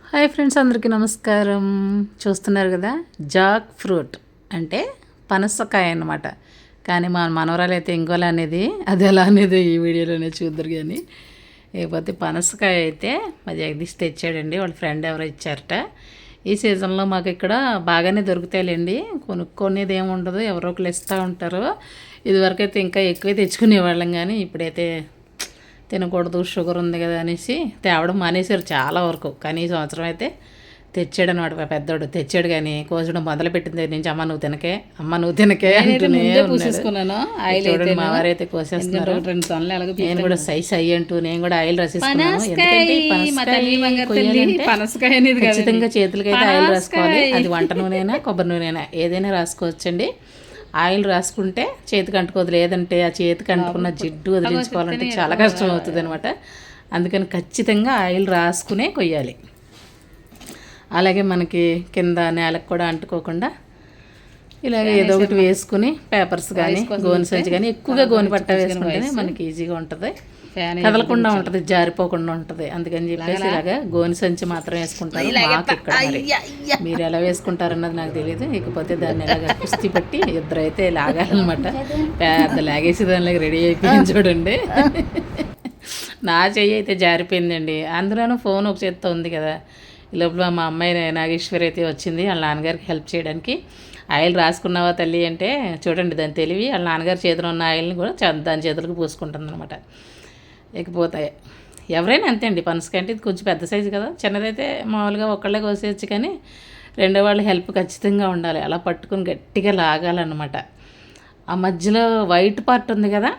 Hi friends, అందరికీ నమస్కారం. చూస్తున్నారు కదా, జాక్ ఫ్రూట్ అంటే పనసకాయ అన్నమాట. కానీ మా మనవరాలు అయితే ఇంకోలా అనేది, అది ఎలా అనేది ఈ వీడియోలోనే చూద్దరు. కానీ లేకపోతే పనసకాయ అయితే మా జగదీష్ తెచ్చాడండి, వాళ్ళ ఫ్రెండ్ ఎవరో ఇచ్చారట. ఈ సీజన్లో మాకు ఇక్కడ బాగానే దొరుకుతాయిలేండి, కొనుక్కొనేది ఏమి ఉండదు, ఎవరో ఒకరు ఇస్తూ ఉంటారు. ఇదివరకు అయితే ఇంకా ఎక్కువే తెచ్చుకునేవాళ్ళం, కానీ ఇప్పుడైతే తినకూడదు, షుగర్ ఉంది కదా అనేసి తేవడం మానేశారు చాలా వరకు. కానీ ఈ సంవత్సరం అయితే తెచ్చాడు అనమాట. పెద్దోడు తెచ్చాడు, కానీ కోసడం మొదలుపెట్టింది దగ్గర నుంచి అమ్మ నువ్వు తినకే, అమ్మ నువ్వు తినకే అంటూనే పూసేసుకున్నాను. ఆయిల్ చూడండి మా వారైతే కోసేస్తున్నారు. నేను కూడా సైజ్ అయ్యంటూ నేను కూడా ఆయిల్ రాసేసుకున్నాను. ఖచ్చితంగా చేతులకైతే ఆయిల్ రాసుకోవాలి. అది వంట నూనెనా కొబ్బరి నూనెనా ఏదైనా రాసుకోవచ్చండి. ఆయిల్ రాసుకుంటే చేతికి అంటుకోదు, లేదంటే ఆ చేతికి అంటుకున్న జిడ్డు వదిలించుకోవాలంటే చాలా కష్టం అవుతుంది అనమాట. అందుకని ఖచ్చితంగా ఆయిల్ రాసుకునే కొయ్యాలి. అలాగే మనకి కింద నేలకు కూడా అంటుకోకుండా ఇలాగ ఏదో ఒకటి వేసుకుని పేపర్స్ కానీ గోని సంచి కానీ ఎక్కువగా గోని పట్ట వేసుకుంటేనే మనకి ఈజీగా ఉంటుంది, కదలకుండా ఉంటుంది, జారిపోకుండా ఉంటుంది. అందుకని చెప్పేసి ఇలాగా గోని సంచి మాత్రం వేసుకుంటారు మాకు ఇక్కడ. మరి మీరు ఎలా వేసుకుంటారన్నది నాకు తెలియదు. ఇకపోతే దాన్ని ఇలాగ కుస్తీ పట్టి ఇద్దరైతే లాగాలన్నమాట. పెద్ద లాగేసి దానిలాగా రెడీ అయిపోయింది చూడండి. నా చెయ్యి అయితే జారిపోయిందండి. అందులోనూ ఫోన్ ఒక చేత్తో ఉంది కదా. ఈ లోపల మా అమ్మాయి నాగేశ్వరి అయితే వచ్చింది వాళ్ళ నాన్నగారికి హెల్ప్ చేయడానికి. ఆయిల్ రాసుకున్నావా తల్లి అంటే చూడండి దాని తెలివి, వాళ్ళ నాన్నగారి చేతిలో ఉన్న ఆయిల్ని కూడా దాని చేతులకు పూసుకుంటుంది అనమాట. ఇకపోతే ఎవరైనా అంతే అండి. పనసకాయ అంటే ఇది కొంచెం పెద్ద సైజు కదా, చిన్నదైతే మామూలుగా ఒక్కళ్ళే కోసేయచ్చు, కానీ రెండో వాళ్ళ హెల్ప్ ఖచ్చితంగా ఉండాలి. అలా పట్టుకుని గట్టిగా లాగాలన్నమాట. ఆ మధ్యలో వైట్ పార్ట్ ఉంది కదా,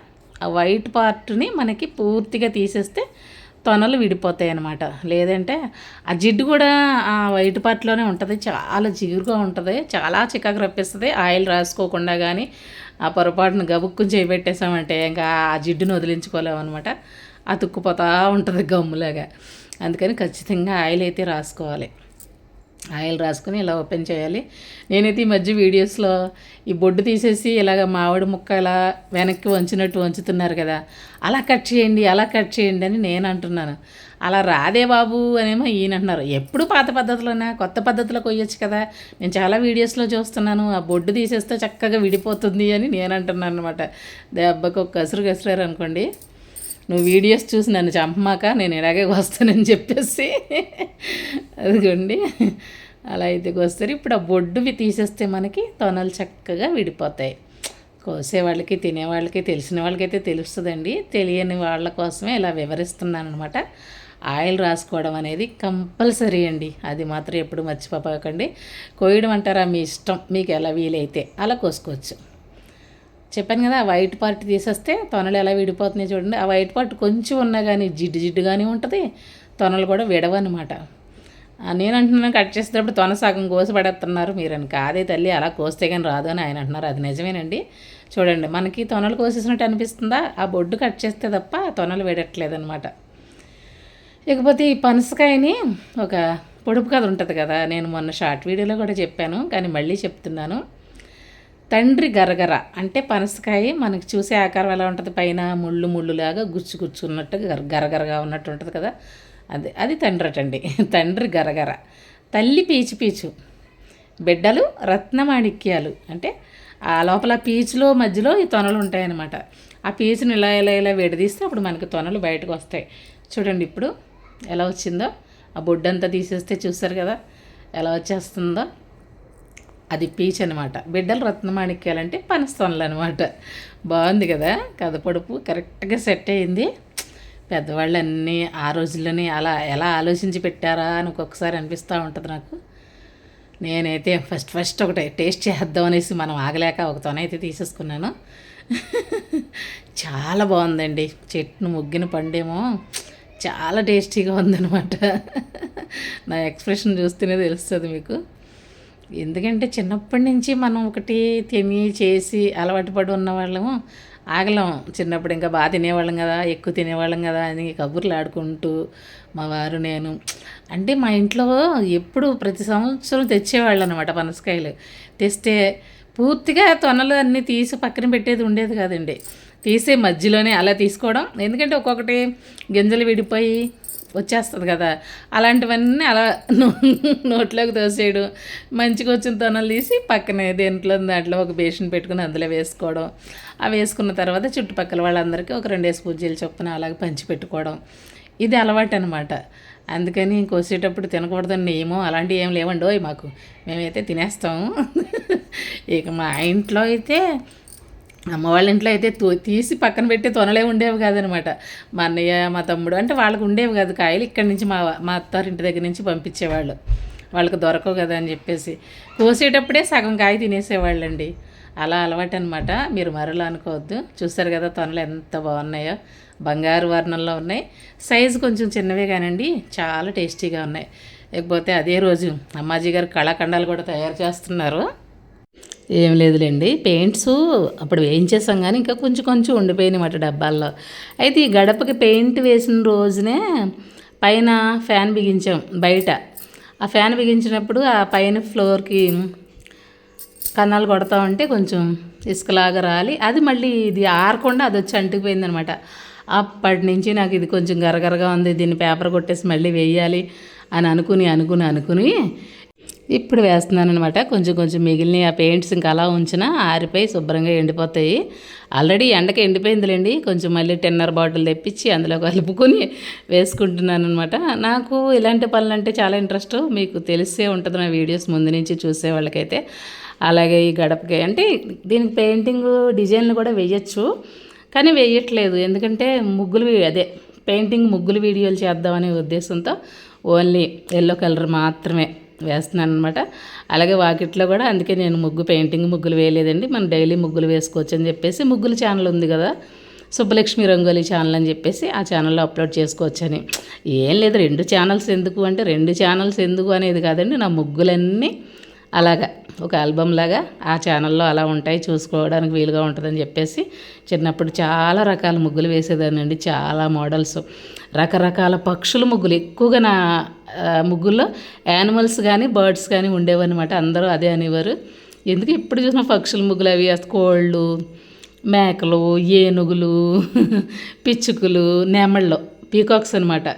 ఆ వైట్ పార్ట్ని మనకి పూర్తిగా తీసేస్తే తొనలు విడిపోతాయి అన్నమాట. లేదంటే ఆ జిడ్డు కూడా ఆ వైట్ పార్ట్లోనే ఉంటుంది, చాలా జిగురుగా ఉంటుంది, చాలా చికాకు రప్పిస్తుంది. ఆయిల్ రాసుకోకుండా కానీ ఆ పొరపాటును గబుక్కుని చేయబెట్టేసామంటే ఇంకా ఆ జిడ్డును వదిలించుకోలేమన్నమాట. అతుక్కుపోతూ ఉంటుంది గమ్ములాగా. అందుకని ఖచ్చితంగా ఆయిల్ అయితే రాసుకోవాలి. ఆయిల్ రాసుకొని ఇలా ఓపెన్ చేయాలి. నేనైతే ఈ మధ్య వీడియోస్లో ఈ బొడ్డు తీసేసి ఇలాగ మామిడి ముక్క ఇలా వెనక్కి వంచినట్టు వంచుతున్నారు కదా, అలా కట్ చేయండి అలా కట్ చేయండి అని నేను అంటున్నాను. అలా రాదే బాబు అనేమో ఈయన అంటున్నారు. ఎప్పుడు పాత పద్ధతిలోనే కొత్త పద్ధతిలో కొయ్యొచ్చు కదా, నేను చాలా వీడియోస్లో చూస్తున్నాను, ఆ బొడ్డు తీసేస్తే చక్కగా విడిపోతుంది అని నేను అంటున్నాను అనమాట. దెబ్బకు ఒక కసురు అనుకోండి. నువ్వు వీడియోస్ చూసి నన్ను చంపమాక, నేను ఇలాగే వస్తానని చెప్పేసి అదిగోండి అలా అయితే వస్తారు. ఇప్పుడు ఆ బొడ్డువి తీసేస్తే మనకి తొనలు చక్కగా విడిపోతాయి. కోసేవాళ్ళకి తినేవాళ్ళకి తెలిసిన వాళ్ళకైతే తెలుస్తుందండి, తెలియని వాళ్ళ కోసమే ఇలా వివరిస్తున్నాను అనమాట. ఆయిల్ రాసుకోవడం అనేది కంపల్సరీ అండి, అది మాత్రం ఎప్పుడు మర్చిపోకండి. కోయడం అంటారా మీ ఇష్టం, మీకు ఎలా వీలైతే అలా కోసుకోవచ్చు. చెప్పాను కదా, ఆ వైట్ పార్ట్ తీసేస్తే తొనలు ఎలా విడిపోతున్నాయి చూడండి. ఆ వైట్ పార్ట్ కొంచెం ఉన్నా కానీ జిడ్డుగానే ఉంటుంది, తొనలు కూడా విడవన్నమాట. నేను అంటున్నాను కట్ చేసేటప్పుడు తొన సగం కోసి పడేస్తున్నారు మీరని. కాదే తల్లి, అలా కోస్తే కానీ రాదు అని ఆయన అంటున్నారు. అది నిజమేనండి. చూడండి మనకి తొనలు కోసేసినట్టు అనిపిస్తుందా, ఆ బొడ్డు కట్ చేస్తే తప్ప తొనలు విడట్లేదనమాట. ఇకపోతే ఈ పనసకాయని ఒక పొడుపు కథ ఉంటుంది కదా, నేను మొన్న షార్ట్ వీడియోలో కూడా చెప్పాను, కానీ మళ్ళీ చెప్తున్నాను. తండ్రి గరగర అంటే పనసకాయ మనకి చూసే ఆకారం ఎలా ఉంటుంది, పైన ముళ్ళులాగా గుచ్చున్నట్టు గరగరగా ఉన్నట్టు ఉంటుంది కదా, అది తండ్రి అటండి. తండ్రి గరగర, తల్లి పీచు, బిడ్డలు రత్నమాణిక్యాలు. అంటే ఆ లోపల పీచులో మధ్యలో ఈ తొనలు ఉంటాయన్నమాట. ఆ పీచుని ఇలా విడదీస్తే అప్పుడు మనకి తొనలు బయటకు వస్తాయి. చూడండి ఇప్పుడు ఎలా వచ్చిందో, ఆ బొడ్డంతా తీసేస్తే చూస్తారు కదా ఎలా వచ్చేస్తుందో, అది పీచ్ అనమాట. బిడ్డలు రత్నమాణిక్యాలంటే పనస్తొనలు అనమాట. బాగుంది కదా కథ, పొడుపు కరెక్ట్గా సెట్ అయింది. పెద్దవాళ్ళు అన్నీ ఆ రోజుల్లోనే అలా ఎలా ఆలోచించి పెట్టారా అని ఒక్కొక్కసారి అనిపిస్తూ ఉంటుంది నాకు. నేనైతే ఫస్ట్ ఒకటి టేస్ట్ చేద్దాం అనేసి మనం ఆగలేక ఒక తొనైతే తీసేసుకున్నాను. చాలా బాగుందండి. చెట్టును ముగ్గిన పండేమో చాలా టేస్టీగా ఉందన్నమాట. నా ఎక్స్ప్రెషన్ చూస్తేనే తెలుస్తుంది మీకు. ఎందుకంటే చిన్నప్పటి నుంచి మనం ఒకటి తిని చేసి అలవాటు పడి ఉన్న వాళ్ళము ఆగలేం. చిన్నప్పుడు ఇంకా బాగా తినేవాళ్ళం కదా, ఎక్కువ తినేవాళ్ళం కదా అని కబుర్లు ఆడుకుంటూ మా వారు నేను, అంటే మా ఇంట్లో ఎప్పుడు ప్రతి సంవత్సరం తెచ్చేవాళ్ళు అనమాట. పనసకాయలు తెస్తే పూర్తిగా తొనలు అన్నీ తీసి పక్కన పెట్టేది ఉండేది కాదండి. తీసే మధ్యలోనే అలా తీసుకోవడం, ఎందుకంటే ఒక్కొక్కటి గింజలు విడిపోయి వచ్చేస్తుంది కదా, అలాంటివన్నీ అలా నోట్లోకి తోసేయడం, మంచిగా వచ్చిన తొనలు తీసి పక్కనే దేంట్లో దాంట్లో ఒక బేషన్ పెట్టుకుని అందులో వేసుకోవడం. అవి వేసుకున్న తర్వాత చుట్టుపక్కల వాళ్ళందరికీ ఒక 2 పూజలు చొప్పున అలాగే పంచిపెట్టుకోవడం, ఇది అలవాటు అనమాట. అందుకని కోసేటప్పుడు తినకూడదని నియమం అలాంటివి ఏం లేవండి మాకు, మేమైతే తినేస్తాము. ఇక మా ఇంట్లో అయితే, అమ్మ వాళ్ళ ఇంట్లో అయితే తీసి పక్కన పెట్టి తొనలే ఉండేవి కాదనమాట. మా అన్నయ్య మా తమ్ముడు అంటే వాళ్ళకు ఉండేవి కాదు కాయలు, ఇక్కడి నుంచి మా అత్తారింటి దగ్గర నుంచి పంపించేవాళ్ళు, వాళ్ళకి దొరకవు కదా అని చెప్పేసి. కోసేటప్పుడే సగం కాయ తినేసేవాళ్ళండి. అలా అలవాటు అనమాట. మీరు మరలా అనుకోవద్దు. చూస్తారు కదా తొనలు ఎంత బాగున్నాయో, బంగారు వర్ణంలో ఉన్నాయి. సైజు కొంచెం చిన్నవే కానండి చాలా టేస్టీగా ఉన్నాయి. లేకపోతే అదే రోజు అమ్మాజీ గారు కళాఖండాలు కూడా తయారు చేస్తున్నారు. ఏం లేదులేండి, పెయింట్స్ అప్పుడు వేయించేసాం కానీ ఇంకా కొంచెం ఉండిపోయినాయి డబ్బాల్లో. అయితే ఈ గడపకి పెయింట్ వేసిన రోజునే పైన ఫ్యాన్ బిగించాం బయట. ఆ ఫ్యాన్ బిగించినప్పుడు ఆ పైన ఫ్లోర్కి కన్నాలు కొడతా ఉంటే కొంచెం ఇసుకలాగా రాలి, అది మళ్ళీ ఇది ఆరకుండా అది వచ్చి అంటుకుపోయిందనమాట. అప్పటి నుంచి నాకు ఇది కొంచెం గరగరగా ఉంది, దీన్ని పేపర్ కొట్టేసి మళ్ళీ వేయాలి అని అనుకుని ఇప్పుడు వేస్తున్నాను అనమాట. కొంచెం మిగిలిన ఆ పెయింట్స్ ఇంకా అలా ఉంచినా ఆరిపోయి శుభ్రంగా ఎండిపోతాయి. ఆల్రెడీ ఎండకి ఎండిపోయిందిలేండి. కొంచెం మళ్ళీ టెన్నర్ బాటిల్ తెప్పించి అందులో కలుపుకొని వేసుకుంటున్నాను అనమాట. నాకు ఇలాంటి పనులు అంటే చాలా ఇంట్రెస్ట్, మీకు తెలిసే ఉంటుంది నా వీడియోస్ ముందు నుంచి చూసే వాళ్ళకైతే. అలాగే ఈ గడపకి అంటే దీనికి పెయింటింగ్ డిజైన్లు కూడా వేయచ్చు, కానీ వేయట్లేదు. ఎందుకంటే పెయింటింగ్ ముగ్గులు వీడియోలు చేద్దామనే ఉద్దేశంతో ఓన్లీ ఎల్లో కలర్ మాత్రమే వేస్తున్నాను అనమాట. అలాగే వాకిట్లో కూడా అందుకే నేను ముగ్గులు వేయలేదండి. మనం డైలీ ముగ్గులు వేసుకోవచ్చు అని చెప్పేసి ముగ్గుల ఛానల్ ఉంది కదా, సుబ్బలక్ష్మి రంగోలి ఛానల్ అని చెప్పేసి ఆ ఛానల్లో అప్లోడ్ చేసుకోవచ్చని. ఏం లేదు, 2 ఛానల్స్ ఎందుకు అంటే 2 ఛానల్స్ ఎందుకు అనేది కాదండి, నా ముగ్గులన్నీ అలాగా ఒక ఆల్బమ్ లాగా ఆ ఛానల్లో అలా ఉంటాయి, చూసుకోవడానికి వీలుగా ఉంటుందని చెప్పేసి చిన్నప్పుడు చాలా రకాల ముగ్గులు వేసేదానండి. చాలా మోడల్స్, రకరకాల పక్షుల ముగ్గులు ఎక్కువగా నా ముగ్గుల్లో యానిమల్స్ కానీ బర్డ్స్ కానీ ఉండేవన్నమాట. అందరూ అదే అనేవారు. ఎందుకు ఇప్పుడు చూసిన పక్షుల ముగ్గులు అవి కోళ్ళు, మేకలు, ఏనుగులు, పిచ్చుకలు, నెమళ్ళు, పీకాక్స్ అనమాట,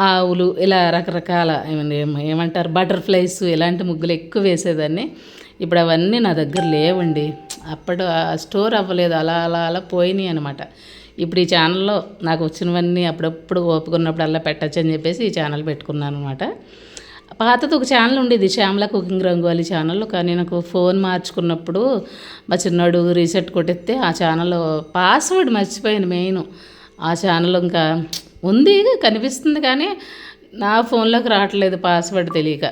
ఆవులు, ఇలా రకరకాల ఏమంటారు బటర్ఫ్లైస్, ఇలాంటి ముగ్గులు ఎక్కువ వేసేదాన్ని. ఇప్పుడు అవన్నీ నా దగ్గర లేవండి. అప్పుడు స్టోర్ అవ్వలేదు, అలా పోయినాయి అనమాట. ఇప్పుడు ఈ ఛానల్లో నాకు వచ్చినవన్నీ అప్పుడప్పుడు ఓపుకున్నప్పుడు అలా పెట్టచ్చు అని చెప్పేసి ఈ ఛానల్ పెట్టుకున్నాను అనమాట. పాతది ఒక ఛానల్ ఉండేది, శ్యామల కుకింగ్ రంగోలి ఛానల్. కానీ నాకు ఫోన్ మార్చుకున్నప్పుడు మా చిన్నోడు రీసెట్ కొట్టేస్తే ఆ ఛానల్ పాస్వర్డ్ మర్చిపోయాను. మెయిన్ ఆ ఛానల్ ఇంకా ఉంది కనిపిస్తుంది కానీ నా ఫోన్లోకి రావట్లేదు పాస్వర్డ్ తెలియక.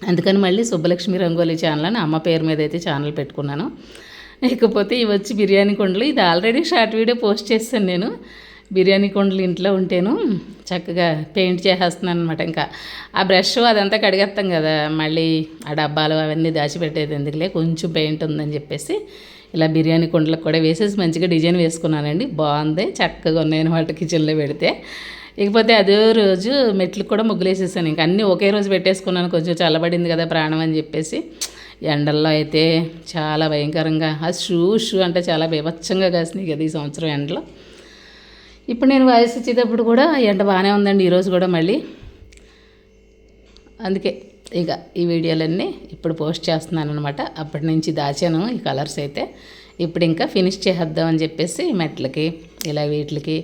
అందుకని మళ్ళీ సుబ్బలక్ష్మి రంగోలి ఛానల్ అని అమ్మ పేరు మీద అయితే ఛానల్ పెట్టుకున్నాను. ఇకపోతే ఇవి వచ్చి బిర్యానీ కుండలు. ఇది ఆల్రెడీ షార్ట్ వీడియో పోస్ట్ చేస్తాను నేను. బిర్యానీ కుండలు ఇంట్లో ఉంటేను చక్కగా పెయింట్ చేసేస్తున్నాను అనమాట. ఇంకా ఆ బ్రష్ అదంతా కడిగేస్తాం కదా, మళ్ళీ ఆ డబ్బాలు అవన్నీ దాచిపెట్టేది ఎందుకులే, కొంచెం పెయింట్ ఉందని చెప్పేసి ఇలా బిర్యానీ కుండలకు కూడా వేసేసి మంచిగా డిజైన్ వేసుకున్నానండి. బాగుంది, చక్కగా ఉన్నాయి అనమాట కిచెన్లో పెడితే. ఇకపోతే అదే రోజు మెట్లకు కూడా ముగ్గులు వేసేసాను. ఇంకా అన్నీ ఒకే రోజు పెట్టేసుకున్నాను, కొంచెం చల్లబడింది కదా ప్రాణం అని చెప్పేసి. ఎండల్లో అయితే చాలా భయంకరంగా ఆ షూ అంటే చాలా బీభత్సంగా కాసినాయి కదా ఈ సంవత్సరం ఎండలో. ఇప్పుడు నేను వాయిస్ ఇచ్చేటప్పుడు కూడా ఎండ బాగానే ఉందండి ఈరోజు కూడా మళ్ళీ. అందుకే ఇక ఈ వీడియోలన్నీ ఇప్పుడు పోస్ట్ చేస్తున్నాను అనమాట. అప్పటి నుంచి దాచాను ఈ కలర్స్ అయితే. ఇప్పుడు ఇంకా ఫినిష్ చేద్దామని చెప్పేసి మెట్లకి ఇలా వీటికి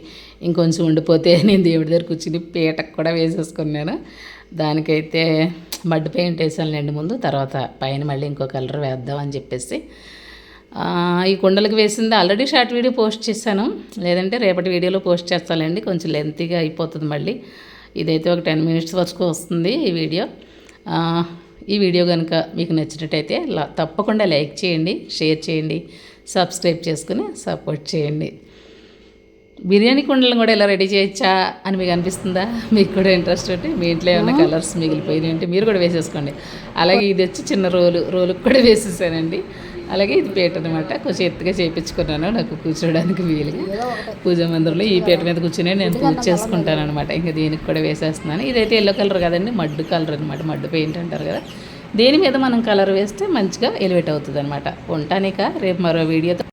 ఇంకొంచెం ఉండిపోతే నేను దేవుడి దగ్గర కూర్చుని పీటకు కూడా వేసేసుకున్నాను. దానికైతే మడ్ పెయింట్ వేసానులేండి ముందు, తర్వాత పైన మళ్ళీ ఇంకో కలర్ వేద్దామని చెప్పేసి. ఈ కుండలకు వేసింది ఆల్రెడీ షార్ట్ వీడియో పోస్ట్ చేశాను, లేదంటే రేపటి వీడియోలో పోస్ట్ చేస్తానండి. కొంచెం లెంతీగా అయిపోతుంది మళ్ళీ. ఇదైతే ఒక 10 minutes వరకు వస్తుంది ఈ వీడియో. ఈ వీడియో కనుక మీకు నచ్చినట్టయితే తప్పకుండా లైక్ చేయండి, షేర్ చేయండి, సబ్స్క్రైబ్ చేసుకుని సపోర్ట్ చేయండి. బిర్యానీ కుండలను కూడా ఇలా రెడీ చేయొచ్చా అని మీకు అనిపిస్తుందా? మీకు కూడా ఇంట్రెస్ట్ ఉంటే మీ ఇంట్లో ఏమైనా కలర్స్ మిగిలిపోయినాయి అంటే మీరు కూడా వేసేసుకోండి. అలాగే ఇది వచ్చి చిన్న రోలుకి కూడా వేసేసానండి. అలాగే ఇది పీట అనమాట, కొంచెం ఎత్తుగా చేయించుకున్నాను నాకు కూర్చోడానికి వీలుగా. పూజ మందిరంలో ఈ పీట మీద కూర్చుని నేను పూజ చేసుకుంటాను అనమాట. ఇంకా దీనికి కూడా వేసేస్తున్నాను. ఇదైతే ఎల్లో కలర్ కదండి, మడ్డు కలర్ అనమాట, మడ్డు పెయింట్ అంటారు కదా. దేని మీద మనం కలర్ వేస్తే మంచిగా ఎలివేట్ అవుతుంది అనమాట. ఉంటానిక రేపు మరో వీడియోతో